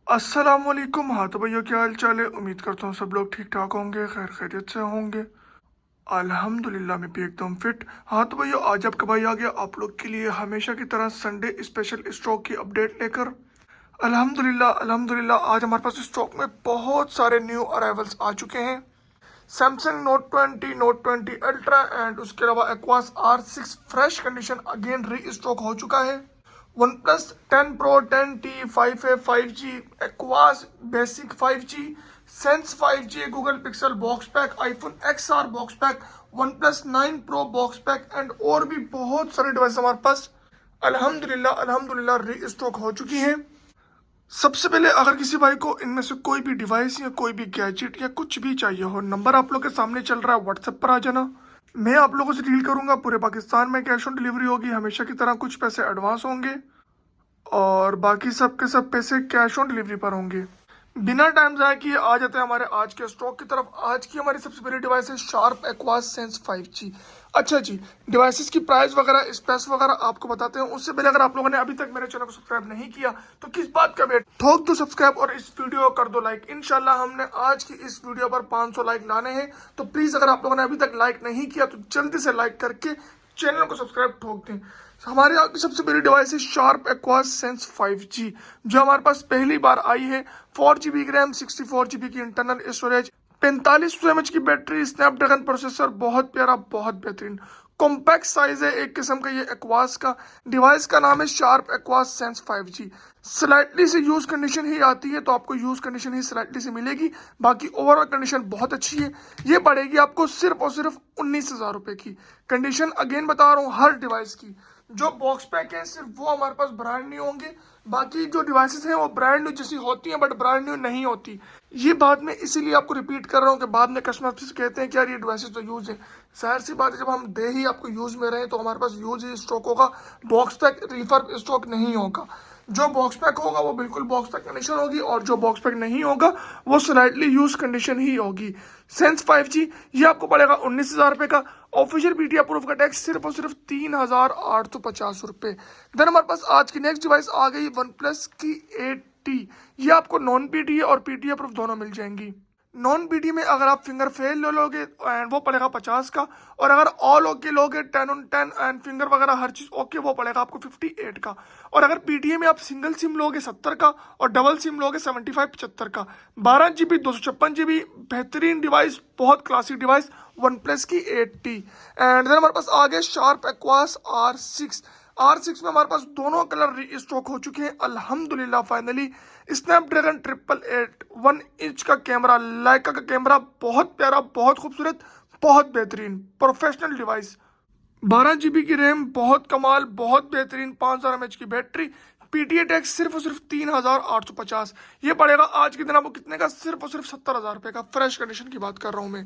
अस्सलामुअलैकुम। हाँ तो भैया, क्या हाल चाल है? उम्मीद करता हूँ सब लोग ठीक ठाक होंगे, खैर खैरियत से होंगे। अल्हम्दुलिल्लाह मैं भी एकदम फिट। हाँ तो भैया, आज आपका भाई आ गया आप लोग के लिए हमेशा की तरह संडे स्पेशल स्टॉक की अपडेट लेकर। अल्हम्दुलिल्लाह अल्हम्दुलिल्लाह आज हमारे पास स्टॉक में बहुत सारे न्यू अराइवल्स आ चुके हैं। सैमसंग नोट 20 अल्ट्रा एंड उसके अलावा aqueous R6 fresh condition again री स्टॉक हो चुका है। One plus 10 pro 10T 5A 5G aqueous basic 5G sense 5G Google pixel box pack iPhone XR box pack one plus 9 pro box pack and और भी बहुत सारे device हमारे पास अल्हम्दुलिल्लाह अल्हम्दुलिल्लाह री स्टॉक हो चुकी हैं। सबसे पहले अगर किसी भाई को इनमें से कोई भी डिवाइस या कोई भी गैजेट या कुछ भी चाहिए हो, नंबर आप लोग के सामने चल रहा है, व्हाट्सएप पर आ जाना। मैं आप लोगों से डील करूंगा। पूरे पाकिस्तान में कैश ऑन डिलीवरी होगी हमेशा की तरह, कुछ पैसे एडवांस होंगे और बाकी सब के सब पैसे कैश ऑन डिलीवरी पर होंगे। बिना टाइम ज़ाया किए आ जाते हैं हमारे आज के स्टॉक की तरफ। आज की हमारी सबसे पहली डिवाइस है शार्प एक्वास सेंस 5G। अच्छा जी, डिवाइसेस की प्राइस वगैरह स्पेस वगैरह आपको बताते हैं। उससे पहले अगर आप लोगों ने अभी तक मेरे चैनल को सब्सक्राइब नहीं किया तो किस बात का वेट, ठोक दो सब्सक्राइब और इस वीडियो को कर दो लाइक। इंशाल्लाह हमने आज की इस वीडियो पर 500 लाइक लाने हैं, तो प्लीज़ अगर आप लोगों ने अभी तक लाइक नहीं किया तो जल्दी से लाइक करके चैनल को सब्सक्राइब ठोक दें। हमारे यहाँ की सबसे बड़ी डिवाइस है शार्प एक्वास सेंस 5G, जो हमारे पास पहली बार आई है। 4GB रैम 64GB की इंटरनल स्टोरेज 4500 mAh की बैटरी स्नैपड्रैगन प्रोसेसर, बहुत प्यारा बहुत बेहतरीन कॉम्पैक्ट साइज है एक किस्म का ये एक्वास का। डिवाइस का नाम है sharp aqueous sense 5G। Slightly से यूज कंडीशन ही आती है तो आपको यूज कंडीशन ही स्लाइटली से मिलेगी, बाकी ओवरऑल कंडीशन बहुत अच्छी है। ये पड़ेगी आपको सिर्फ और सिर्फ 19,000 रुपए की। कंडीशन अगेन बता रहा हूँ हर डिवाइस की। जो बॉक्स पैक है सिर्फ वो हमारे पास ब्रांड न्यू होंगे, बाकी जो डिवाइसेस हैं वो ब्रांड न्यू जैसी होती हैं बट ब्रांड न्यू नहीं होती। ये बात मैं इसीलिए आपको रिपीट कर रहा हूँ कि बाद में कस्टमर कहते हैं कि यार ये डिवाइसेस तो यूज है। जाहिर सी बात है, जब हम दे ही आपको यूज में रहे तो हमारे पास यूज ही स्टॉक होगा, बॉक्स पैक रिफर स्टॉक नहीं होगा। जो बॉक्स पैक होगा वो बिल्कुल बॉक्स पैक कंडीशन होगी और जो बॉक्स पैक नहीं होगा वो स्लाइटली यूज कंडीशन ही होगी। सेंस 5G ये आपको पड़ेगा 19,000 रुपये का। ऑफिशियल पीटीआई प्रूफ का टैक्स सिर्फ और सिर्फ 3,850 रुपये। देन हमारे पास आज की नेक्स्ट डिवाइस आ गई वन प्लस की 8T। ये आपको नॉन पीटीआई और पीटीआई प्रूफ दोनों मिल जाएंगी। नॉन पीटी में अगर आप फिंगर फेल ले लोगे एंड वो पड़ेगा 50 का, और अगर ऑल ओके लोगे 10 on 10 एंड फिंगर वगैरह हर चीज ओके वो पड़ेगा आपको 58 का। और अगर पीटीए में आप सिंगल सिम लोगे 70 का और डबल सिम लोगे 75-75 का। 12GB 256GB बेहतरीन डिवाइस, बहुत क्लासिक डिवाइस वन प्लस की 8T। एंड देन हमारे पास आ गए शार्प एक्वास R6 में हमारे पास दोनों कलर री स्टॉक हो चुके हैं अल्हम्दुलिल्लाह फाइनली। स्नैपड्रैगन 888 1 इंच का कैमरा, लाइका का कैमरा, बहुत प्यारा बहुत खूबसूरत बहुत बेहतरीन प्रोफेशनल डिवाइस। 12GB की रैम, बहुत कमाल बहुत बेहतरीन, 5000 mAh की बैटरी। पीटीए टैक्स सिर्फ और सिर्फ 3,850। ये पड़ेगा आज के दिन आपको कितने का? सिर्फ और सिर्फ 70,000 रुपये का। फ्रेश कंडीशन की बात कर रहा हूँ मैं।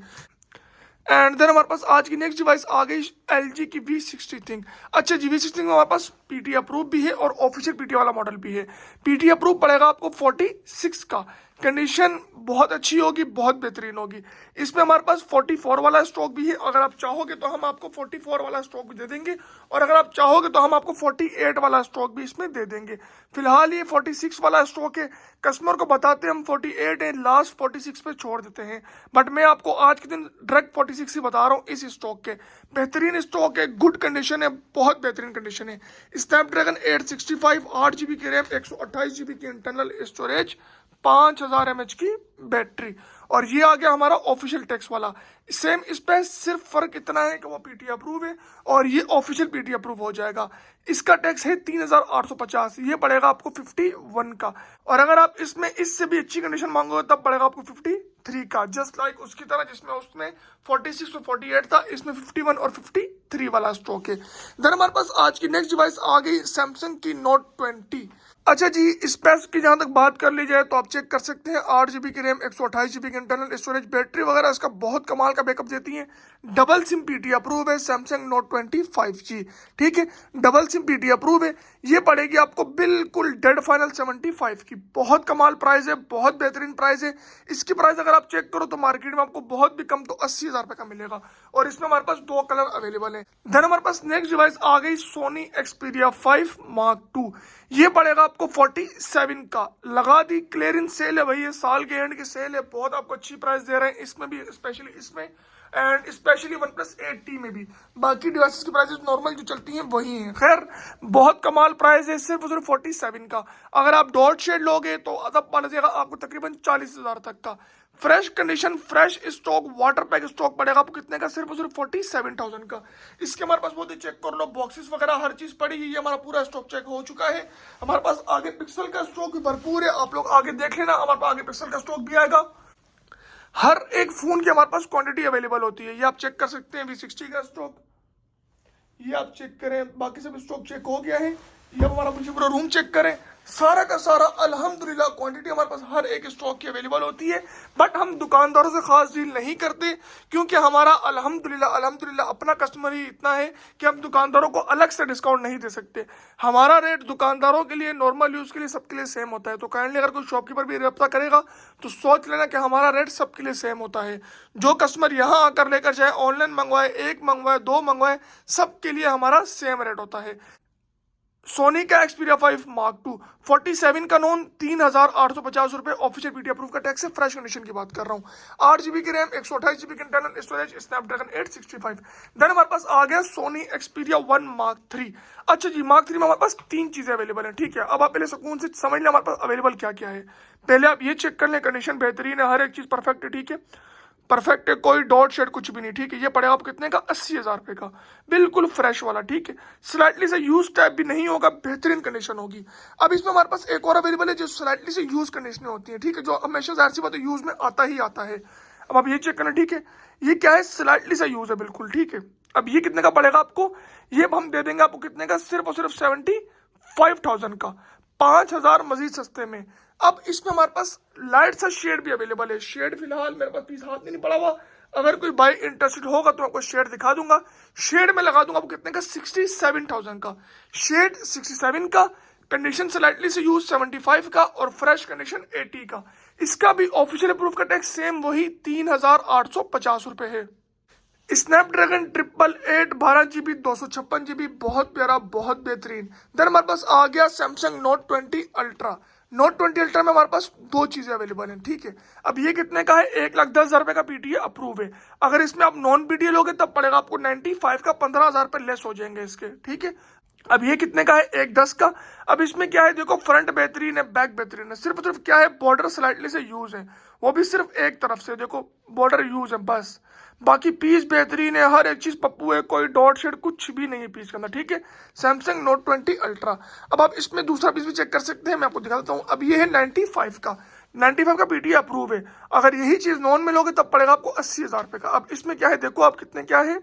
एंड देन हमारे पास आज की नेक्स्ट डिवाइस आ गई LG की V60 थिंग। अच्छा जी, V60 में हमारे पास पीटी अप्रूव भी है और ऑफिशियल पीटी वाला मॉडल भी है। पीटी अप्रूव पड़ेगा आपको 46 का। कंडीशन बहुत अच्छी होगी, बहुत बेहतरीन होगी। इसमें हमारे पास 44 वाला स्टॉक भी है, अगर आप चाहोगे तो हम आपको 44 वाला स्टॉक भी दे देंगे और अगर आप चाहोगे तो हम आपको 48 वाला स्टॉक भी इसमें दे देंगे। फिलहाल ये 46 वाला स्टॉक है। कस्टमर को बताते हैं हम 48 है, लास्ट 46 पे छोड़ देते हैं, बट मैं आपको आज के दिन डायरेक्ट 46 ही बता रहा हूँ इस स्टॉक के। बेहतरीन स्टॉक है, गुड कंडीशन है, बहुत बेहतरीन कंडीशन है। स्नैपड्रैगन 865 8GB की रैम 128GB की इंटरनल स्टोरेज 5000 mAh की बैटरी। और ये आ गया हमारा ऑफिशियल टैक्स वाला। सेम इस पे सिर्फ फर्क इतना है कि वो पीटी अप्रूव है और ये ऑफिशियल पीटी अप्रूव हो जाएगा। इसका टैक्स है 3,850, ये पड़ेगा आपको 51 का। और अगर आप इसमें इससे भी अच्छी कंडीशन मांगोगे तब पड़ेगा आपको 53 का, जस्ट लाइक उसकी तरह जिसमें उसमें 46 और 48 था, इसमें 51 और 53 वाला स्टॉक है। देन हमारे पास आज की नेक्स्ट डिवाइस आ गई सैमसंग की नोट 20। अच्छा जी, स्पेस की जहां तक बात कर ली जाए तो आप चेक कर सकते हैं 8GB की रैम 128GB की इंटरनल स्टोरेज, बैटरी वगैरह इसका बहुत कमाल का बैकअप देती है। डबल सिम पीटी अप्रूव है सैमसंग नोट 20 5G। ठीक है, डबल सिम पीटी अप्रूव है। ये पड़ेगी आपको बिल्कुल डेड फाइनल 75 की। बहुत कमाल प्राइस है, बहुत बेहतरीन प्राइस है। इसकी प्राइस अगर आप चेक करो तो मार्केट में आपको बहुत भी कम तो 80,000 रुपये का मिलेगा। और इसमें हमारे पास दो कलर अवेलेबल है। देन हमारे पास नेक्स्ट डिवाइस आ गई सोनी एक्सपीरिया 5 मार्क 2। ये पड़ेगा आपको 47 का। लगा दी क्लियरेंस सेल है भाई, ये साल के एंड की सेल है, बहुत आपको अच्छी प्राइस दे रहे हैं इसमें भी, स्पेशली इसमें एंड स्पेशली OnePlus 8T में भी। बाकी डिवाइसेस की प्राइसेस नॉर्मल जो चलती हैं वही हैं। खैर बहुत कमाल प्राइस है सिर्फ 47 का। अगर आप डॉट शेड लोगे तो तब मान लीजिएगा आपको तकरीबन 40,000 तक का fresh condition fresh stock water pack stock पड़ेगा आपको कितने का, सिर्फ 47,000 का। इसके हमारे पास बहुत ही चेक कर लो, बॉक्सेस वगैरह हर चीज पड़ी है, ये हमारा पूरा स्टॉक चेक हो चुका है। हमारे पास आगे पिक्सल का स्टॉक भी भरपूर है, आप लोग आगे देख लेना, हमारे पास आगे पिक्सल का स्टॉक भी आएगा। हर एक फोन की हमारे पास क्वांटिटी अवेलेबल होती है, ये आप चेक कर सकते हैं। V60 का स्टॉक ये आप चेक करें, बाकी सब स्टॉक चेक हो गया है। ये हमारा पीछे पूरा रूम चेक करें, सारा का सारा अल्हम्दुलिल्लाह क्वांटिटी हमारे पास हर एक स्टॉक की अवेलेबल होती है। बट हम दुकानदारों से खास डील नहीं करते, क्योंकि हमारा अल्हम्दुलिल्लाह अपना कस्टमर ही इतना है कि हम दुकानदारों को अलग से डिस्काउंट नहीं दे सकते। हमारा रेट दुकानदारों के लिए, नॉर्मल यूज के लिए, सबके लिए सेम होता है। तो काइंडली अगर कोई शॉपकीपर भी रब्ता करेगा तो सोच लेना कि हमारा रेट सबके लिए सेम होता है। जो कस्टमर यहाँ आकर लेकर जाए, ऑनलाइन मंगवाए, एक मंगवाए, दो मंगवाए, सबके लिए हमारा सेम रेट होता है। सोनी का एक्सपीरिया 5 मार्क 2 47 का नॉन 3,850 रुपए, ऑफिशियल पीटी अप्रूव का टैक्स है। फ्रेश कंडीशन की बात कर रहा हूँ। 8 GB की रैम, 128 GB की इंटरनल स्टोरेज, स्नैपड्रैगन 865। देन हमारे पास आ गया सोनी एक्सपीरिया 1 मार्क 3। अच्छा जी, मार्क 3 में हमारे पास 3 चीजें अवेलेबल हैं, ठीक है। अब आप पहले सुकून से समझ लें हमारे पास अवेलेबल क्या क्या है। पहले आप ये चेक कर लें, कंडीशन बेहतरीन है, हर एक चीज परफेक्ट है, ठीक है, परफेक्ट है, कोई डॉट शेड कुछ भी नहीं, ठीक है। ये पड़ेगा आपको कितने का, 80,000 रुपए का, बिल्कुल फ्रेश वाला, ठीक है। स्लाइटली से यूज टाइप भी नहीं होगा, बेहतरीन कंडीशन होगी। अब इसमें हमारे पास एक और अवेलेबल है जो स्लाइटली से यूज कंडीशन होती है, ठीक है, जो हमेशा जाहिर सी बात है यूज में आता ही आता है। अब आप ये चेक करना, ठीक है, ये क्या है, स्लाइटली सा यूज है, बिल्कुल ठीक है। अब ये कितने का पड़ेगा आपको, ये हम दे देंगे आपको कितने का, सिर्फ और सिर्फ 75,000 का, 5,000 मजीद सस्ते में। अब इसमें हमारे पास लाइट सा शेड भी अवेलेबल है। शेड फिलहाल मेरे पास पीस हाथ में नहीं पड़ा हुआ, अगर कोई भाई इंटरेस्टेड होगा तो आपको शेड दिखा दूंगा। शेड में लगा दूंगा आपको कितने का, 67,000 का शेड, 67 का, कंडीशन स्लाइटली से यूज 75 का, और फ्रेश कंडीशन 80 का। इसका भी ऑफिशियल अप्रूव का टैक्स सेम वही 3,850 रुपए है। स्नैपड्रैगन 888 12 GB 256 GB, बहुत प्यारा, बहुत बेहतरीन। देन हमारे पास आ गया Samsung note 20 ultra. Note 20 ultra में हमारे पास 2 चीजें अवेलेबल हैं, ठीक है। अब ये कितने का है, 1,10,000 रुपए का पीटीए अप्रूव है। अगर इसमें आप नॉन पीटीए लोगे तब पड़ेगा आपको 95 का, 15,000 रुपए लेस हो जाएंगे इसके, ठीक है। अब ये कितने का है, 1,10 का। अब इसमें क्या है, देखो फ्रंट बेहतरीन है, बैक बेहतरीन है, सिर्फ क्या है, बॉर्डर स्लाइटली से यूज है, वो भी सिर्फ एक तरफ से, देखो बॉर्डर यूज है बस। बाकी पीस बेहतरीन है, हर एक चीज पप्पू है, कोई डॉट शेड कुछ भी नहीं है पीस के अंदर, ठीक है। Samsung note 20 ultra. अब आप इसमें दूसरा पीस भी चेक कर सकते हैं, मैं आपको दिखा देता हूँ। अब ये है 95 का, 95 का पीटीए अप्रूव है। अगर यही चीज नॉन में लोगे तब पड़ेगा आपको 80,000 रुपए का। अब इसमें क्या है, देखो आप कितने क्या है,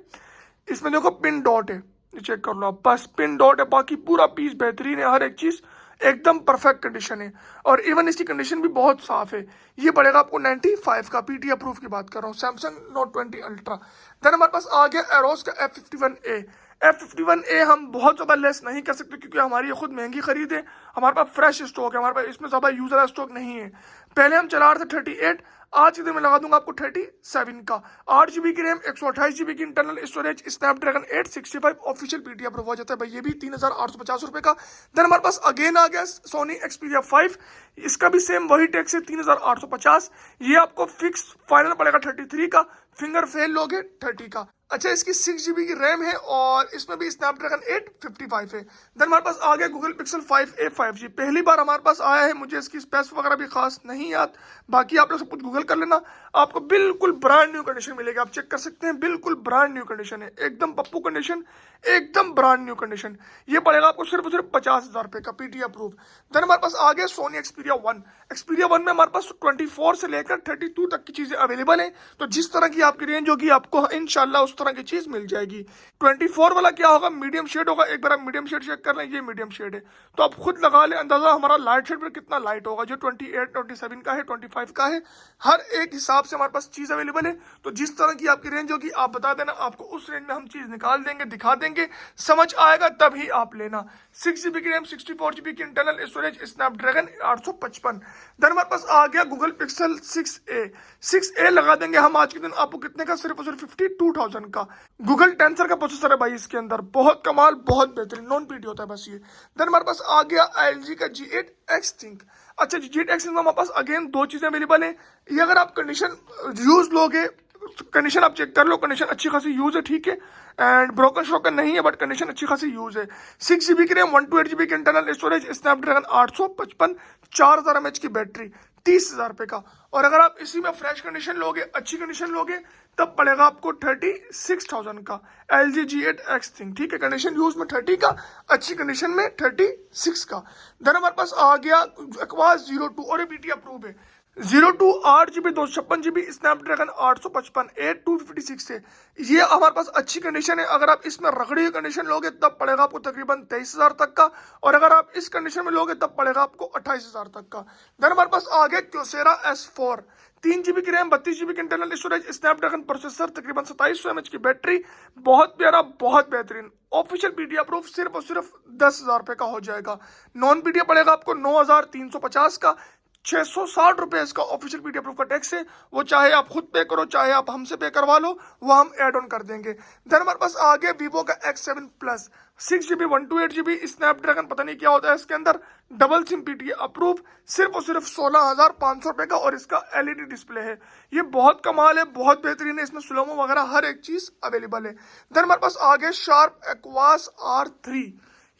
इसमें देखो पिन डॉट है, चेक कर लो आप, बस पिन डॉट है, बाकी पूरा पीस बेहतरीन है, हर एक चीज एकदम परफेक्ट कंडीशन है, और इवन इसकी कंडीशन भी बहुत साफ है। ये पड़ेगा आपको 95 का, पीटी अप्रूव की बात कर रहा हूँ, सैमसंग नोट 20 अल्ट्रा। देन हमारे पास आ गया एरोस का F51A। F51A हम बहुत ज़्यादा लेस नहीं कर सकते क्योंकि हमारी खुद महंगी खरीद है, हमारे पास फ्रेश स्टॉक है, हमारे पास इसमें ज़्यादा यूजर स्टॉक नहीं है। पहले हम चला रहे थे 38, आज के दिन में लगा दूंगा आपको 37 का। 8 GB की रैम, 128 GB की internal storage, Snapdragon 865, official PTA approve हो जाता है भाई, ये भी 3,850 रुपए का। देन हमारे पास अगेन आ गया सोनी एक्सपीरिया 5, इसका भी सेम वही टैक्स है 3,850। ये आपको फिक्स फाइनल पड़ेगा 33 का, फिंगर फेल लोगे 30 का। अच्छा, इसकी 6 GB की रैम है और इसमें भी स्नैपड्रैगन 855 है। देन हमारे पास आ गया गूगल पिक्सल 5a 5G, पहली बार हमारे पास आया है, मुझे इसकी स्पेस वगैरह भी खास नहीं याद, बाकी आप लोग सब कुछ गूगल कर लेना, आपको बिल्कुल ब्रांड न्यू कंडीशन मिलेगी, आप चेक कर सकते हैं, बिल्कुल ब्रांड न्यू कंडीशन है, एकदम पप्पू कंडीशन, एकदम ब्रांड न्यू कंडीशन। ये पड़ेगा आपको सिर्फ 50,000 रुपए का, पीटी अप्रूव। देन हमारे पास आ गया सोनी एक्सपीरिया 1। एक्सपीरिया 1 में हमारे पास 24 से लेकर 32 तक की चीजें अवेलेबल है, तो जिस तरह की आपकी रेंज होगी आपको इंशाल्लाह उस तरह की चीज मिल जाएगी। 24 वाला क्या होगा, मीडियम शेड होगा, एक बार आप मीडियम शेड चेक कर लें, ये मीडियम शेड है, तो आप खुद लगा लें अंदाजा हमारा लाइट शेड में कितना लाइट होगा, जो 28, 27 का है, 25 का है, हर एक हिसाब से हमारे पास चीज अवेलेबल है। तो जिस तरह की आपकी रेंज होगी आप बता देना, आपको उस रेंज में हम चीज निकाल देंगे, दिखा देंगे, समझ आएगा तभी आप लेना। 6 GB की रैम, 64 GB की इंटरनल स्टोरेज, स्नैपड्रैगन 855। देन हमारे पास आ गया गूगल पिक्सल 6a। 6a लगा देंगे हम आज के दिन आपको कितने का, सिर्फ और सिर्फ 52,000 का। गूगल टेंसर का प्रोसेसर है भाई इसके अंदर, बहुत कमाल, बहुत बेहतरीन, नॉन पीटी होता है बस ये। देन हमारे पास आ गया LG का G8X थिंक। अच्छा G8X में हमारे पास अगेन दो चीजें अवेलेबल है। ये अगर आप कंडीशन यूज लोगे, कंडीशन आप चेक कर लो, कंडीशन अच्छी खासी यूज है, ठीक है, एंड ब्रोकन श्रोकन नहीं है, बट कंडीशन अच्छी खासी यूज है। 6 GB की रैम, 128 GB की इंटरनल स्टोरेज, स्नैपड्रैगन 855, 4000 mAh की बैटरी, 30,000 रुपए का। और अगर आप इसी में फ्रेश कंडीशन लोगे, अच्छी कंडीशन लोगे, तब पड़ेगा आपको 36,000 का LG G8X थिंक, ठीक है। कंडीशन यूज में 30 का, अच्छी कंडीशन में 36 का। देन हमारे पास आ गया Aquas Zero 2, और ये BT अप्रूव है। 02 8 GB 256 GB स्नैपड्रैगन 855 8256 है। ये हमारे पास अच्छी कंडीशन है। अगर आप इसमें रगड़ी हुई कंडीशन लोगे तब पड़ेगा आपको तकरीबन 23,000 तक का, और अगर आप इस कंडीशन में लोगे तब पड़ेगा आपको 28,000 तक का। देन हमारे पास आ गया Kyocera S4, 3 GB की रैम, 32 GB की इंटरनल स्टोरेज, स्नैपड्रैगन प्रोसेसर, तकरीबन 2700 mAh की बैटरी, बहुत प्यारा, बहुत बेहतरीन। ऑफिशियल पीटी अप्रूव सिर्फ और सिर्फ 10,000 रुपए का हो जाएगा। नॉन पीटी पड़ेगा आपको 9,350 का। 660 रुपए इसका ऑफिशियल पीटी अप्रूव का टैक्स है, वो चाहे आप खुद पे करो, चाहे आप हमसे पे करवा लो, वो हम ऐड ऑन कर देंगे। देन हमारे पास आ गया वीवो का X7 plus, 6 GB 128 GB Snapdragon, पता नहीं क्या होता है इसके अंदर, डबल सिम पीटी अप्रूव, सिर्फ और सिर्फ 16,500 रुपए का, और इसका LED डिस्प्ले है। ये बहुत कमाल है, बहुत बेहतरीन है, इसमें स्लोमो वगैरह हर एक चीज अवेलेबल है। देन हमारे पास आ गया शार्प एक्वास R3,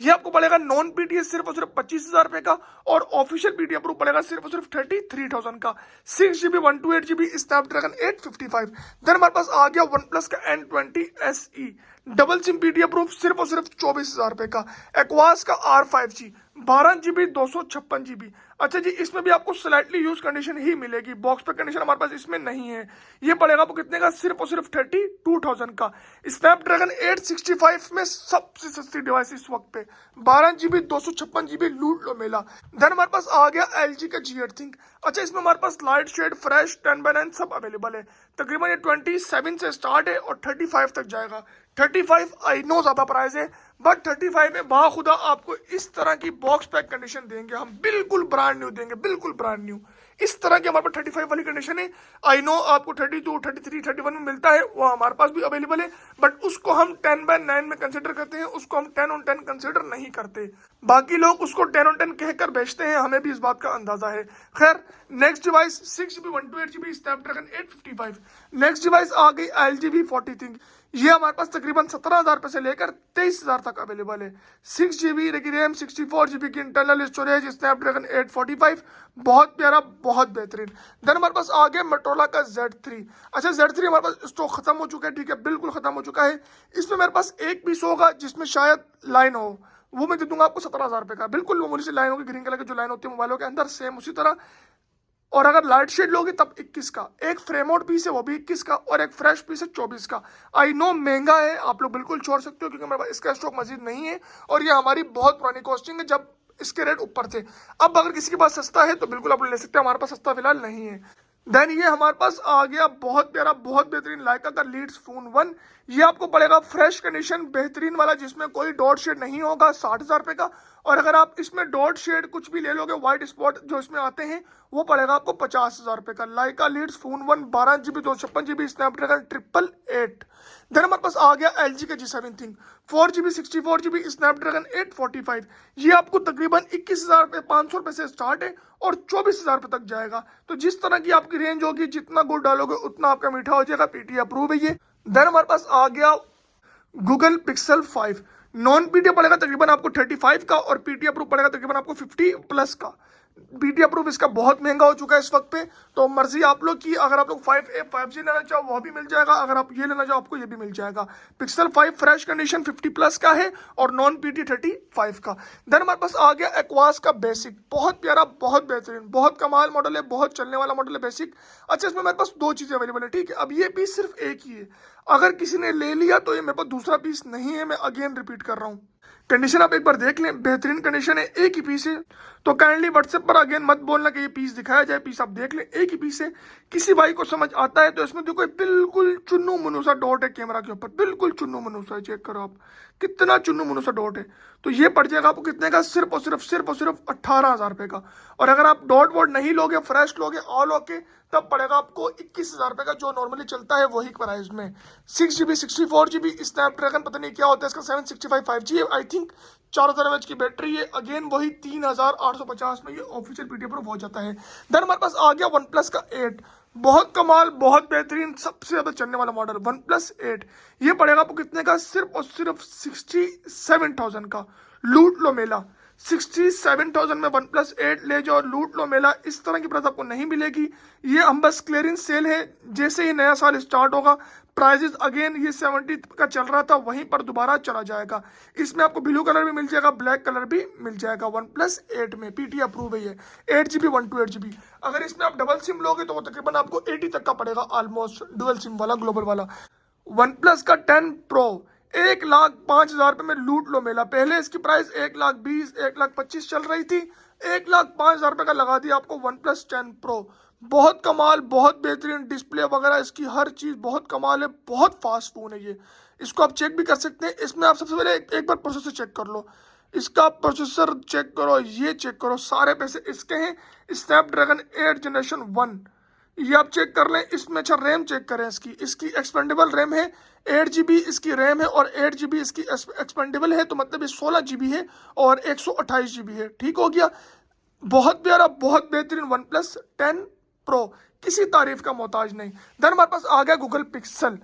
ये आपको पड़ेगा नॉन पीटी सिर्फ और सिर्फ 25,000 रुपए का, और ऑफिशियल पीटी अप्रूव पड़ेगा सिर्फ और सिर्फ 33,000 का। 6 GB 128 GB स्नैपड्रैगन 855। देन हमारे पास आ गया वन प्लस का N20 SE, double SIM PT approve, सिर्फ और सिर्फ 24,000 रुपए का। एक्वास का R5G 12 GB 256 GB। अच्छा जी, इसमें भी आपको स्लाइटली यूज कंडीशन ही मिलेगी, बॉक्स पे कंडीशन हमारे पास इसमें नहीं है। ये पड़ेगा आपको कितने का, सिर्फ और सिर्फ 32,000 का। स्नैपड्रैगन 865 में सबसे सस्ती डिवाइस इस वक्त पे, 12 GB 256 GB, लूट लो मेला। देन हमारे पास आ गया LG का G8 थिंक। अच्छा, इसमें हमारे पास लाइट शेड, फ्रेश, 10x9 सब अवेलेबल है। तकरीबन ये 27 से स्टार्ट है और 35 तक जाएगा। 35 आई नो ज्यादा प्राइस है, बट 35 में बाखुदा आपको इस तरह की बॉक्स पैक कंडीशन देंगे हम, बिल्कुल ब्रांड न्यू देंगे, बिल्कुल ब्रांड न्यू। इस तरह की हमारे पास 35 वाली कंडीशन है। आई नो आपको 32, 33, 31 में मिलता है, वो हमारे पास भी अवेलेबल है, बट उसको हम 10x9 में कंसिडर करते हैं, उसको हम 10 on 10 कंसिडर नहीं करते। बाकी लोग उसको 10 on 10 कहकर बेचते हैं, हमें भी इस बात का अंदाजा है। खैर, next device 6 GB 128 GB Snapdragon 855। Next device आ गई LG V40 थिंक। ये हमारे पास तकरीबन 17,000 रुपए से लेकर 23,000 तक अवेलेबल है। 6 GB की रैम, 64 GB की इंटरनल स्टोरेज, स्नैपड्रैगन 845, बहुत प्यारा, बहुत बेहतरीन। देन हमारे पास आ गया मोटोरोला का Z3। अच्छा, Z3 हमारे पास स्टॉक खत्म हो चुका है, ठीक है, बिल्कुल खत्म हो चुका है। इसमें मेरे पास एक पीस होगा जिसमें शायद लाइन हो, वो मैं दे दूंगा आपको 17,000 रुपए का, बिल्कुल मामूली सी लाइन होगी, ग्रीन कलर की जो लाइन होती है मोबाइलों के अंदर, सेम उसी तरह। और अगर लाइट शेड लोगे तब 21 का। एक फ्रेम आउट पीस है वो भी 21 का, और एक फ्रेश पीस है 24 का। आई नो महंगा है, आप लोग बिल्कुल छोड़ सकते हो, क्योंकि मेरे पास इसका स्टॉक मजीद नहीं है, और ये हमारी बहुत पुरानी कॉस्टिंग है जब इसके रेट ऊपर थे। अब अगर किसी के पास सस्ता है तो बिल्कुल आप ले सकते हैं, हमारे पास सस्ता फिलहाल नहीं है। देन ये हमारे पास आ गया बहुत प्यारा, बहुत बेहतरीन लाइका का लीड्स फोन 1। ये आपको पड़ेगा फ्रेश कंडीशन, बेहतरीन वाला, जिसमें कोई डॉट शेड नहीं होगा, 60,000 रुपए का। और अगर आप इसमें डॉट शेड कुछ भी ले लोगे, व्हाइट स्पॉट जो इसमें आते हैं, वो पड़ेगा आपको 50,000 रुपए का। Leica Leitz phone 1, 12 GB 256 GB Snapdragon 888। Then हमारे पास आ गया LG का G7 think, 4 GB 64 GB Snapdragon 845। ये आपको तकरीबन 21,500 रुपए से स्टार्ट है और 24,000 रुपए तक जाएगा। तो जिस तरह की आपकी रेंज होगी, जितना गुड़ डालोगे उतना आपका मीठा हो जाएगा, पीटी अप्रूव है ये। देन हमारे पास आ गया गूगल पिक्सल 5। नॉन पीटी पड़ेगा तकरीबन आपको 35 का, और पीटी अप्रूव पड़ेगा तकरीबन आपको 50 प्लस का। पीटी अप्रूव इसका बहुत महंगा हो चुका है इस वक्त पे, तो मर्जी आप लोग की। अगर आप लोग 5A 5G लेना चाहो वो भी मिल जाएगा, अगर आप ये लेना चाहो आपको ये भी मिल जाएगा। पिक्सल 5 फ्रेश कंडीशन 50 प्लस का है, और नॉन पीटी 35 का। देन हमारे पास आ गया एक्वास का बेसिक, बहुत प्यारा, बहुत बेहतरीन, बहुत कमाल मॉडल है, बहुत चलने वाला मॉडल है बेसिक। अच्छा, इसमें मेरे पास दो चीजें अवेलेबल है, ठीक है। अब ये पीस सिर्फ एक ही है, अगर किसी ने ले लिया तो ये मेरे पास दूसरा पीस नहीं है, मैं अगेन रिपीट कर रहा हूँ। कंडीशन आप एक बार देख लें, बेहतरीन कंडीशन है, एक ही पीस है। तो काइंडली व्हाट्सएप पर अगेन मत बोलना कि ये पीस दिखाया जाए, पीस आप देख लें, एक ही पीस है। किसी भाई को समझ आता है तो इसमें देखो बिल्कुल चुन्नू मुन्नू सा डॉट है कैमरा के ऊपर, बिल्कुल चुन्नू मुन्नू सा, चेक करो आप, कितना चुन्नू मुन्नू सा डॉट है। तो ये पड़ जाएगा आपको कितने का, सिर्फ और सिर्फ 18,000 रुपये का। और अगर आप डॉट वॉट नहीं लोगे, फ्रेश लोगे, ऑल ओके, तब पड़ेगा आपको 21,000 रुपये का, जो नॉर्मली चलता है वही प्राइस में। 6 GB 64 GB स्नैपड्रैगन, पता नहीं क्या होता है इसका, 765 5G आई थिंक, 4000 mAh की बैटरी है। अगेन वही 3,850 में ये ऑफिशियल पीटीए प्रूफ हो जाता है। देन हमारे पास आ गया वन प्लस का 8, बहुत कमाल, बहुत बेहतरीन, सबसे ज्यादा चलने वाला मॉडल वन प्लस 8। ये पड़ेगा आपको कितने का, सिर्फ और सिर्फ 67,000 का। लूट लो मेला, 67,000 में वन प्लस 8 ले जाओ, लूट लो मेला। इस तरह की प्राइस आपको नहीं मिलेगी। ये हम बस क्लियरेंस सेल है, जैसे ही नया साल स्टार्ट होगा प्राइजेस अगेन ये 70 का चल रहा था वहीं पर दोबारा चला जाएगा। इसमें आपको ब्लू कलर भी मिल जाएगा, ब्लैक कलर भी मिल जाएगा। वन प्लस 8 में पीटी अप्रूव है ये, 8 GB 128 GB। अगर इसमें आप डबल सिम लोगे तो वो तकरीबन आपको 80 तक का पड़ेगा, ऑलमोस्ट डुअल सिम वाला, ग्लोबल वाला। वन प्लस का 10 प्रो 1,05,000 रुपये में लूट लो मेला। पहले इसकी प्राइस 1,20,000 1,25,000 चल रही थी, 1,05,000 रुपये का लगा दिया आपको वन प्लस 10 प्रो। बहुत कमाल, बहुत बेहतरीन डिस्प्ले वगैरह, इसकी हर चीज़ बहुत कमाल है, बहुत फास्ट फोन है ये। इसको आप चेक भी कर सकते हैं। इसमें आप सबसे पहले एक बार प्रोसेसर चेक कर लो, इसका प्रोसेसर चेक करो, ये चेक करो, सारे पैसे इसके हैं। स्नैपड्रैगन 8 जनरेशन 1, ये आप चेक कर लें। इसमें अच्छा रैम चेक करें, इसकी एक्सपेंडेबल रैम है, 8 GB इसकी रैम है और 8 GB इसकी एक्सपेंडेबल है, तो मतलब ये 16 GB है और 128 GB है। ठीक हो गया, बहुत प्यारा, बहुत बेहतरीन वन प्लस 10 प्रो, किसी तारीफ का मोहताज नहीं। देन हमारे पास आ गया Google pixel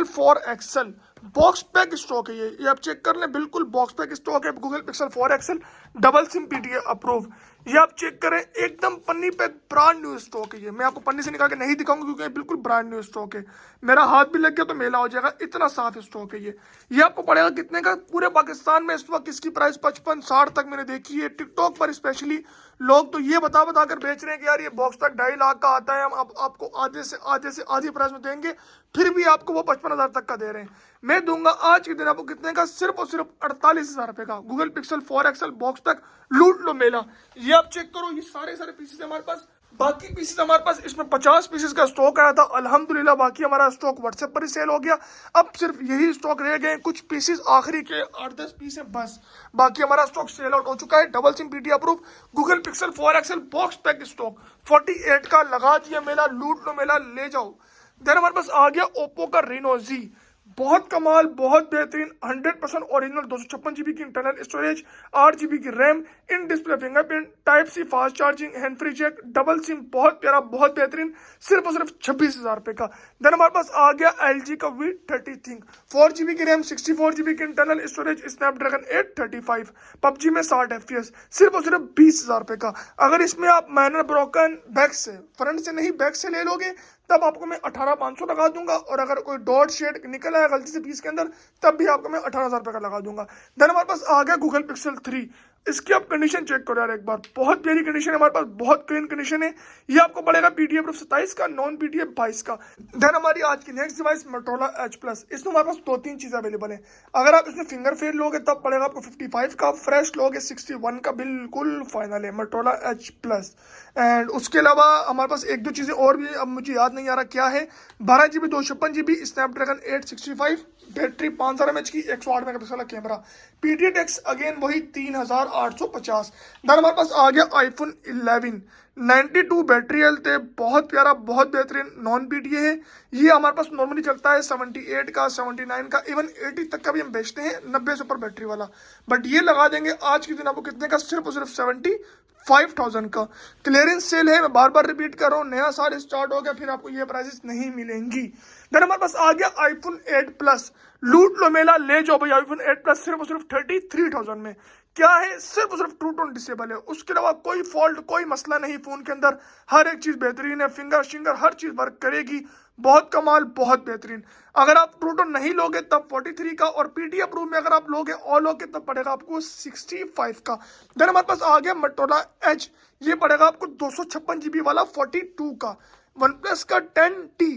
4 XL, box pack stock है ये आप चेक कर लें, बिल्कुल बॉक्स पैक स्टॉक है Google pixel 4 XL, double SIM PTA approve. ये आप चेक करें, एकदम पन्नी पे ब्रांड न्यू स्टॉक है ये। मैं आपको पन्नी से निकाल के नहीं दिखाऊंगा क्योंकि ये बिल्कुल ब्रांड न्यू स्टॉक है। मेरा हाथ भी लग गया तो मेला हो जाएगा, इतना साफ स्टॉक है ये आपको पड़ेगा कितने का। पूरे पाकिस्तान में इस वक्त इसकी प्राइस 55-60 तक मैंने देखी है। टिकटॉक पर स्पेशली लोग तो ये बता कर बेच रहे हैं कि यार ये बॉक्स पैक 2.5 लाख का आता है, हम आपको आधे से आधी प्राइस में देंगे, फिर भी आपको वो 55,000 तक का दे रहे हैं। मैं दूंगा आज के दिन आपको कितने का, सिर्फ और सिर्फ 48,000 रुपए का Google pixel 4 XL box pack, लूट लो मेला। ये आप चेक करो, ये सारे पीसेस हमारे पास, बाकी पीसेस हमारे पास, इसमें 50 पीसेस का स्टॉक आया था अल्हम्दुलिल्लाह, बाकी हमारा स्टॉक व्हाट्सएप पर ही सेल हो गया। अब सिर्फ यही स्टॉक रह गए, कुछ पीसेस आखिरी के 8-10 पीस है बस, बाकी हमारा स्टॉक सेल आउट हो चुका है। Double SIM PT approve Google pixel 4 XL box pack stock 48 का लगा दिया मेला, लूट लो मेला, ले जाओ। देन हमारे पास आ गया ओप्पो का Reno Z, बहुत कमाल, बहुत बेहतरीन, 100% ओरिजिनल, 256 GB की इंटरनल स्टोरेज, 8 GB की RAM, in display fingerprint, type C fast charging, hand free jack, double SIM, बहुत प्यारा, बहुत बेहतरीन, सिर्फ और सिर्फ 26,000 रुपए का। देन हमारे पास आ गया LG का V30 थिंक, 4 GB की रैम, 64 GB की इंटरनल स्टोरेज, स्नैपड्रैगन 835, पबजी में 60 FPS, सिर्फ और सिर्फ 20,000 रुपए का। अगर इसमें आप माइनर ब्रोकन बैक से, फ्रंट से नहीं बैक से ले लोगे तब आपको मैं 18,500 लगा दूंगा, और अगर कोई डॉट शेड निकल आया गलती से पीस के अंदर तब भी आपको मैं 18,000 रुपये का लगा दूंगा। देन हमारे पास आ गया गूगल पिक्सल 3, इसकी आप कंडीशन चेक करो यार एक बार, बहुत प्यारी कंडीशन है हमारे पास, बहुत क्लीन कंडीशन है। ये आपको पड़ेगा पीटीए प्रूफ 27 का, नॉन पीटीए 22 का। देन हमारी आज की नेक्स्ट डिवाइस मोटोरोला H+, इसमें हमारे पास 2-3 चीज़ें अवेलेबल है। अगर आप इसमें फिंगर फेल लोगे तब पड़ेगा आपको 55 का, फ्रेश लोगे 61 का, बिल्कुल फाइनल है मोटोरोला H+। एंड उसके अलावा हमारे पास 1-2 चीज़ें और भी, अब मुझे याद नहीं आ रहा क्या है। 12 GB 256 GB Snapdragon 865, battery 5000 mAh की, 108 मेगापिक्सल का कैमरा, पीटीए टैक्स अगेन वही 3,850। देन हमारे पास आ गया iPhone 11, 92 बैटरी हेल्थ है, बहुत प्यारा, बहुत बेहतरीन, नॉन पीटीए है। ये हमारे पास नॉर्मली चलता है 78 का, 79 का, इवन 80 तक का भी हम बेचते हैं, 90 से ऊपर बैटरी वाला। बट ये लगा देंगे आज के दिन आपको कितने का, सिर्फ और सिर्फ 75,000 का। क्लियरेंस सेल है, मैं बार बार रिपीट कर रहा हूँ, नया साल स्टार्ट हो गया, फिर आपको ये प्राइसेस नहीं मिलेंगी। देन हमारे पास आ गया iPhone 8 Plus, लूट लो मेला, ले जाओ भाई iPhone 8 Plus, सिर्फ और सिर्फ 33,000 में। क्या है, सिर्फ और सिर्फ ट्रू टोन डिसेबल है, उसके अलावा कोई फॉल्ट, कोई मसला नहीं फोन के अंदर, हर एक चीज बेहतरीन है, फिंगर शिंगर हर चीज वर्क करेगी, बहुत कमाल, बहुत बेहतरीन। अगर आप ट्रू टोन नहीं लोगे तब 43 का, और पीटी अप्रूव में अगर आप लोगे ऑल ओके तब पड़ेगा आपको 65 का। देन हमारे पास आ गया मोटोरोला Edge, ये पड़ेगा आपको 256 GB वाला 42 का। वन प्लस का 10T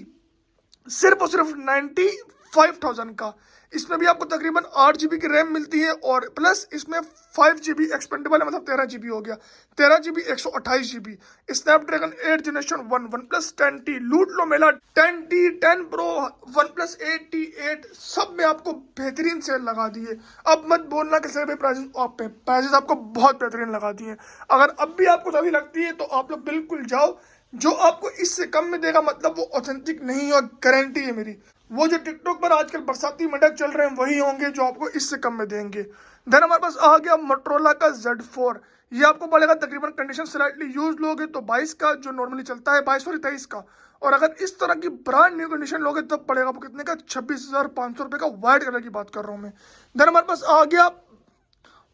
सिर्फ और सिर्फ 95,000 का। इसमें भी आपको तकरीबन 8 GB की रैम मिलती है और प्लस इसमें 5 GB एक्सपेंडेबल है, मतलब 13 GB हो गया, 13 GB 128 GB। Snapdragon 8 generation 1, one plus 10T, लूट लो मेला 10T, 10 Pro, one plus 8T8, सब में आपको बेहतरीन सेल लगा दिए। अब मत बोलना कि सर भाई प्राइसेस ऑफ पे, प्राइसेस आपको बहुत बेहतरीन लगा दिए। अगर अब भी आपको सही लगती है तो आप लोग बिल्कुल जाओ, जो आपको इससे कम में देगा मतलब वो ऑथेंटिक नहीं है, और गारंटी है मेरी। वो जो टिकटॉक पर आजकल बरसाती मेढक चल रहे हैं वही होंगे जो आपको इससे कम में देंगे। देन हमारे पास आ गया मोटरोला का Z4। ये आपको पड़ेगा तकरीबन कंडीशन स्लाइटली यूज लोगे तो 22 का, जो नॉर्मली चलता है 23 का, और अगर इस तरह की ब्रांड न्यू कंडीशन लोगे तब पड़ेगा आपको कितने का, 26,500 रुपये का। व्हाइट कलर की बात कर रहा हूँ मैं। देन हमारे पास आ गया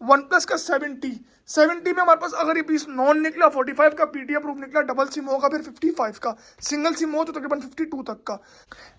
वन प्लस का 70 में हमारे पास अगर ये पीस नॉन निकला 45 का, पीटीए प्रूफ निकला, डबल सिम होगा फिर 55 का, सिंगल सिम हो तो तकरीबन 52 तक का।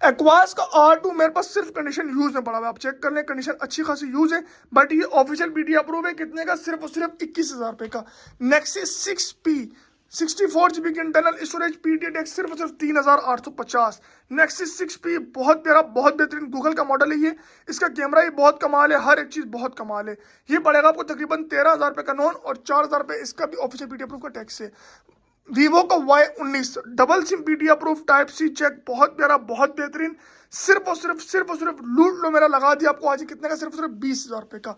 एक्वास का R2 मेरे पास सिर्फ कंडीशन यूज में पड़ा हुआ है, आप चेक कर लें, कंडीशन अच्छी खासी यूज है, बट ये ऑफिशियल पीटीए अप्रूव है। कितने का, सिर्फ और सिर्फ 21,000 रुपये का। नेक्सिस 6P 64 GB की इंटरनल स्टोरेज, पीटीए टैक्स सिर्फ और सिर्फ 3,850। नेक्सिस 6P बहुत प्यारा, बहुत बेहतरीन गूगल का मॉडल है ये। इसका कैमरा ही बहुत कमाल है, हर एक चीज़ बहुत कमाल है। ये पड़ेगा आपको तकरीबन 13,000 रुपये का नॉन, और 4,000 रुपये इसका भी ऑफिशियल पीटीए अप्रूव का टैक्स है। वीवो का Y19 double SIM PTA approve, type C check, बहुत प्यारा, बहुत बेहतरीन। सिर्फ और सिर्फ लूट लो मेरा लगा दिया आपको आज कितने का, सिर्फ और सिर्फ 20,000 रुपये का।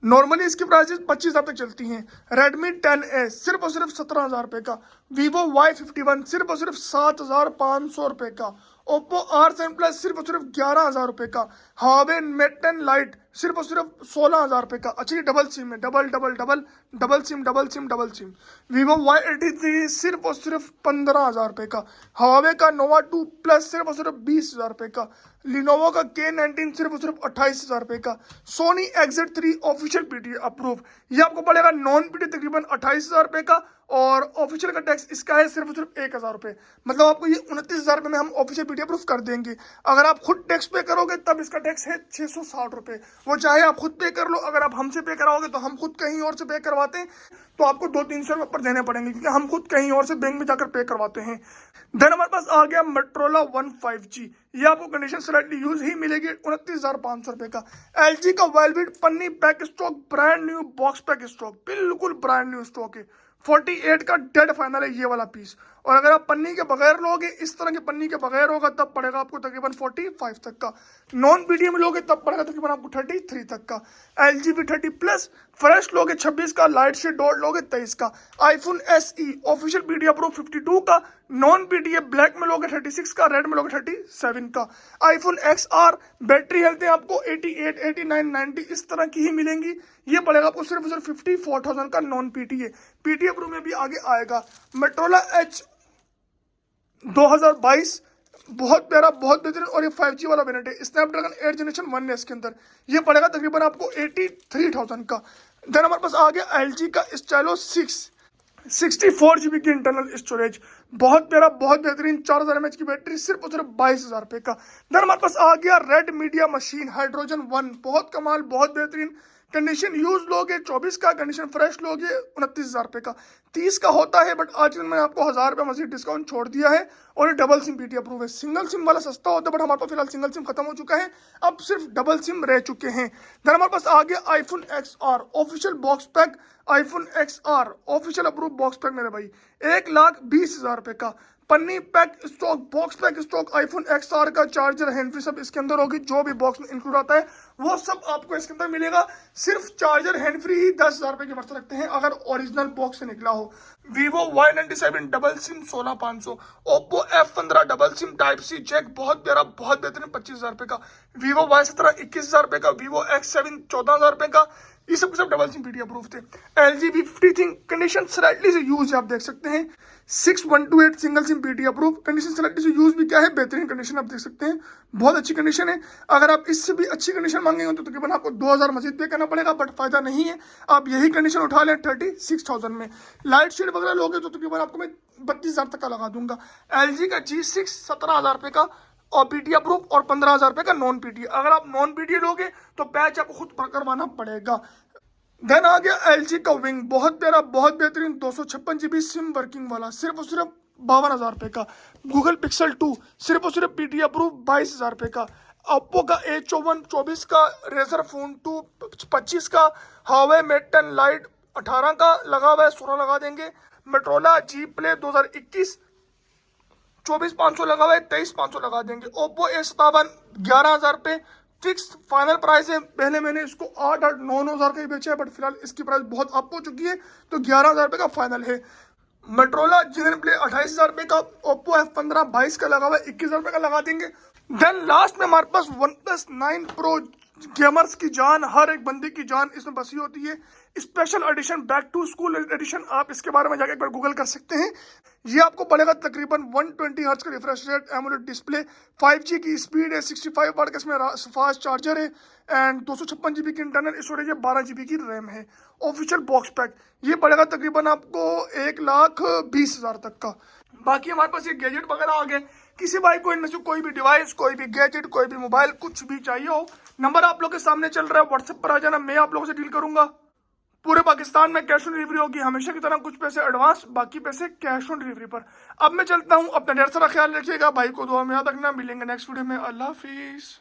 नॉर्मली इसकी प्राइसेस 25,000 तक चलती हैं। Redmi 10A सिर्फ और सिर्फ 17,000 रुपये का। Vivo Y51 सिर्फ और सिर्फ 7,500 रुपये का। Oppo R7 Plus सिर्फ और सिर्फ 11,000 रुपये का। Huawei Mate 10 Lite सिर्फ और सिर्फ 16,000 रुपये का। अच्छा ये डबल सिम है, डबल सिम। Vivo Y83 सिर्फ और सिर्फ 15,000 रुपये का। Huawei का Nova 2 Plus सिर्फ और सिर्फ 20,000 रुपये का। Lenovo का K19 सिर्फ और सिर्फ 28,000 रुपये का। Sony XZ3 official PTA approve, ये आपको पड़ेगा नॉन पीटीए तकरीबन 28,000 रुपये का, और ऑफिशियल का टैक्स इसका है सिर्फ और सिर्फ 1,000 रुपये। मतलब आपको ये 29,000 रुपये में हम ऑफिशियल पीटीए अप्रूव कर देंगे। अगर आप खुद टैक्स पे करोगे तब इसका टैक्स है 660 रुपये। वो चाहे आप खुद पे कर लो, अगर आप हमसे पे कराओगे तो हम खुद कहीं और से पे करवाते हैं तो आपको 200-300 रुपये पर देने पड़ेंगे, क्योंकि हम खुद कहीं और से बैंक में जाकर पे करवाते हैं। देन हमारे पास आ गया Motorola One 5G। ये आपको कंडीशन स्लाइटली यूज ही मिलेगी 29,500 रुपये का। LG का वेलवेट पन्नी pack stock, brand new box pack stock, बिल्कुल ब्रांड न्यू स्टॉक है। 48 का डेड फाइनल है ये वाला पीस, और अगर आप पन्नी के बगैर लोगे, इस तरह की पन्नी के बगैर होगा तब पड़ेगा आपको तकरीबन 45 तक का। नॉन पीटीए में लोगे तब पड़ेगा तकरीबन आपको 33 तक का। LG V30 प्लस फ्रेश लोगे 26 का, लाइट शेड डॉट लोगे 23 का। iPhone SE official PTA approve 52 का, नॉन पीटीए ब्लैक में लोगे 36 का, रेड में लोगे 37 का। iPhone XR बैटरी हेल्थ है आपको 88, 89, 90 इस तरह की ही मिलेंगी। ये पड़ेगा आपको सिर्फ 54,000 का नॉन पीटीए। पीटीए अप्रूव में भी आगे आएगा। Motorola Edge 2022 बहुत प्यारा, बहुत बेहतरीन, और ये 5G वाला वेरिएंट है। स्नैपड्रैगन 8 जनरेशन 1 है इसके अंदर। ये पड़ेगा तकरीबन आपको 83,000 का। देन हमारे पास आ गया LG का स्टाइलो 6 64 GB की इंटरनल स्टोरेज, बहुत प्यारा, बहुत बेहतरीन, 4,000 mAh की बैटरी, सिर्फ और सिर्फ 22,000 रुपये का। देन हमारे पास आ गया रेड मीडिया मशीन हाइड्रोजन 1, बहुत कमाल, बहुत बेहतरीन। कंडीशन यूज लोगे 24 का, कंडीशन फ्रेश लोगे 29,000 रुपये का। 30 का होता है, बट आज मैंने आपको 1,000 रुपये मजीद डिस्काउंट छोड़ दिया है, और ये डबल सिम पीटीए अप्रूव है। सिंगल सिम वाला सस्ता होता है, बट हमारे पास फिलहाल सिंगल सिम खत्म हो चुका है, अब सिर्फ डबल सिम रह चुके हैं। देन हमारे पास आ गया iPhone XR official box pack. iPhone XR official approve box pack मेरे भाई 1,20,000 रुपये का। पन्नी pack stock, box pack stock, iPhone XR का चार्जर, हैंड फ्री सब इसके अंदर होगी, जो भी बॉक्स में इंक्लूड आता है वो सब आपको इसके अंदर मिलेगा। सिर्फ चार्जर हैंड फ्री ही 10,000 रुपये के वर्थ रखते हैं अगर ओरिजिनल बॉक्स से निकला हो। Vivo Y97 double SIM 16,500। Oppo F15 double SIM type C jack, बहुत प्यारा, बहुत बेहतरीन, 25,000 रुपये का। Vivo Y17 21,000 रुपये का। Vivo X7 14,000 रुपये का। ये सब डबल सिम पीटीए अप्रूव थे। LG V50 thing condition slightly से यूज है, आप देख सकते हैं 6128 single SIM PTA approve. Condition slightly से यूज भी क्या है, बेहतरीन कंडीशन, आप देख सकते हैं, बहुत अच्छी कंडीशन है। अगर आप इससे भी अच्छी कंडीशन मांगेंगे तो तकरीबन आपको 2,000 मजीद पे करना पड़ेगा, बट फायदा नहीं है, आप यही कंडीशन उठा लें 36,000 में। लाइट शेड वगैरह लोगे तो तकरीबन आपको मैं 32,000 तक का लगा दूंगा। LG का G6 17,000 रुपये का और पीटीए अप्रूव, और 15,000 रुपये का नॉन पीटीए। अगर आप नॉन पीटीए लोगे तो पैच आपको खुद करवाना पड़ेगा। देन आ गया LG का विंग, बहुत प्यारा, बहुत बेहतरीन, 256 GB सिम वर्किंग वाला, सिर्फ और सिर्फ 52,000 रुपये का। गूगल पिक्सल 2 सिर्फ और सिर्फ पीटीए अप्रूव 22,000 रुपये का। ओप्पो का A54 का, रेजर फोन 2 25 का, हावे मेट 10 लाइट 18 का लगा हुआ है, 16 लगा देंगे। मोटरोला जी प्ले 2021 24,500 लगा हुआ है, 23,500 लगा देंगे। ओप्पो A57 11,000 पे फिक्स फाइनल प्राइस है। पहले मैंने इसको 8-9 हज़ार का ही बेचा है, बट फिलहाल इसकी प्राइस बहुत अप हो चुकी है, तो 11,000 रुपये का फाइनल है। मोटरोला जी प्ले 28,000 रुपये का, ओप्पो F15 22 का लगा हुआ है, 21,000 रुपये का लगा देंगे। देन लास्ट में हमारे पास वन प्लस 9 प्रो, गेमर्स की जान, हर एक बंदे की जान इसमें बसी होती है। Special edition, back to school edition, आप इसके बारे में जाकर एक बार गूगल कर सकते हैं। ये आपको पड़ेगा तकरीबन 120 हर्ट्ज का refresh rate, AMOLED display, 5G की स्पीड है, 65 वाट का इसमें फास्ट चार्जर है, एंड 256 GB की इंटरनल स्टोरेज है, 12 GB की रैम है। ऑफिशियल बॉक्स पैक ये पड़ेगा तकरीबन आपको 1,20,000 तक का। बाकी हमारे पास ये गैजेट वगैरह आ गए। किसी भाई को इनमें से कोई भी डिवाइस, कोई भी गैजेट, कोई भी मोबाइल, कुछ भी चाहिए हो, नंबर आप लोग के सामने चल रहा है, व्हाट्सएप पर आ जाना, मैं आप लोगों से डील करूंगा। पूरे पाकिस्तान में कैश ऑन डिलीवरी होगी हमेशा की तरह, कुछ पैसे एडवांस, बाकी पैसे कैश ऑन डिलीवरी पर। अब मैं चलता हूं, अपना ढेर सारा ख्याल रखिएगा, भाई को दुआ में याद रखना। मिलेंगे नेक्स्ट वीडियो में, अल्लाह हाफिज।